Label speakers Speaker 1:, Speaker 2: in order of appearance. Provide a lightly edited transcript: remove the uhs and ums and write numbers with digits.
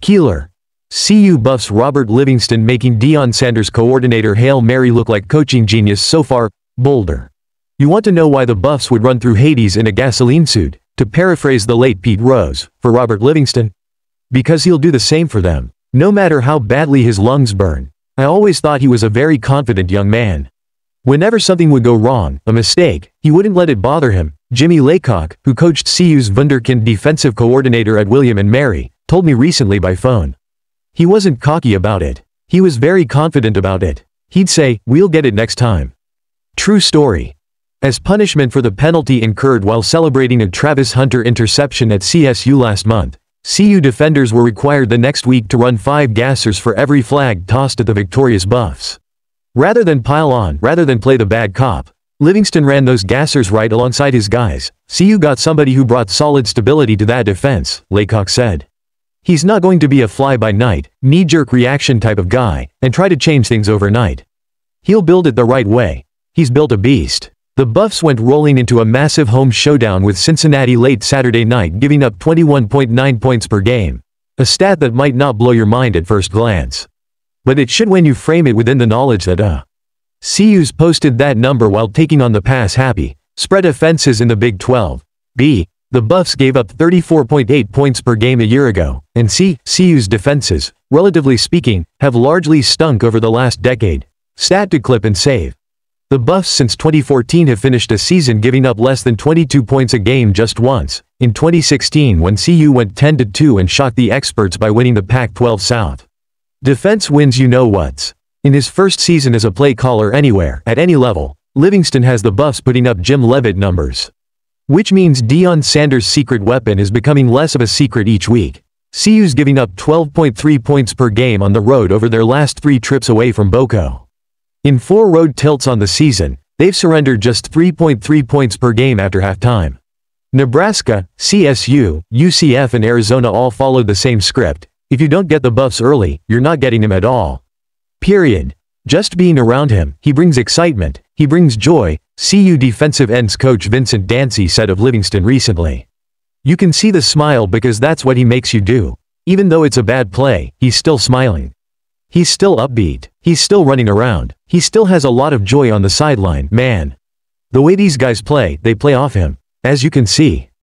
Speaker 1: Keeler. CU Buffs Robert Livingston making Deion Sanders coordinator Hail Mary look like coaching genius so far. Boulder. You want to know why the Buffs would run through Hades in a gasoline suit, to paraphrase the late Pete Rose, for Robert Livingston? Because he'll do the same for them, no matter how badly his lungs burn. I always thought he was a very confident young man. Whenever something would go wrong, a mistake, he wouldn't let it bother him. Jimmy Laycock, who coached CU's wunderkind defensive coordinator at William & Mary, told me recently by phone. He wasn't cocky about it. He was very confident about it. He'd say, "We'll get it next time." True story. As punishment for the penalty incurred while celebrating a Travis Hunter interception at CSU last month, CU defenders were required the next week to run 5 gassers for every flag tossed at the victorious Buffs. Rather than pile on, rather than play the bad cop, Livingston ran those gassers right alongside his guys. CU got somebody who brought solid stability to that defense, Laycock said. He's not going to be a fly-by-night, knee-jerk reaction type of guy, and try to change things overnight. He'll build it the right way. He's built a beast. The Buffs went rolling into a massive home showdown with Cincinnati late Saturday night, giving up 21.9 points per game. A stat that might not blow your mind at first glance. But it should when you frame it within the knowledge that CU's posted that number while taking on the pass-happy, spread offenses in the Big 12. The Buffs gave up 34.8 points per game a year ago, and CU's defenses, relatively speaking, have largely stunk over the last decade. Stat to clip and save. The Buffs since 2014 have finished a season giving up less than 22 points a game just once, in 2016 when CU went 10-2 and shocked the experts by winning the Pac-12 South. Defense wins you know what's. In his first season as a play caller anywhere, at any level, Livingston has the Buffs putting up Jim Leavitt numbers. Which means Deion Sanders' secret weapon is becoming less of a secret each week. CU's giving up 12.3 points per game on the road over their last 3 trips away from Boco. In 4 road tilts on the season, they've surrendered just 3.3 points per game after halftime. Nebraska, CSU, UCF and Arizona all followed the same script. If you don't get the Buffs early, you're not getting him at all. Period. Just being around him, he brings excitement, he brings joy, CU defensive ends coach Vincent Dancy said of Livingston recently. You can see the smile because that's what he makes you do. Even though it's a bad play, he's still smiling. He's still upbeat, he's still running around, he still has a lot of joy on the sideline, man. The way these guys play, they play off him, as you can see.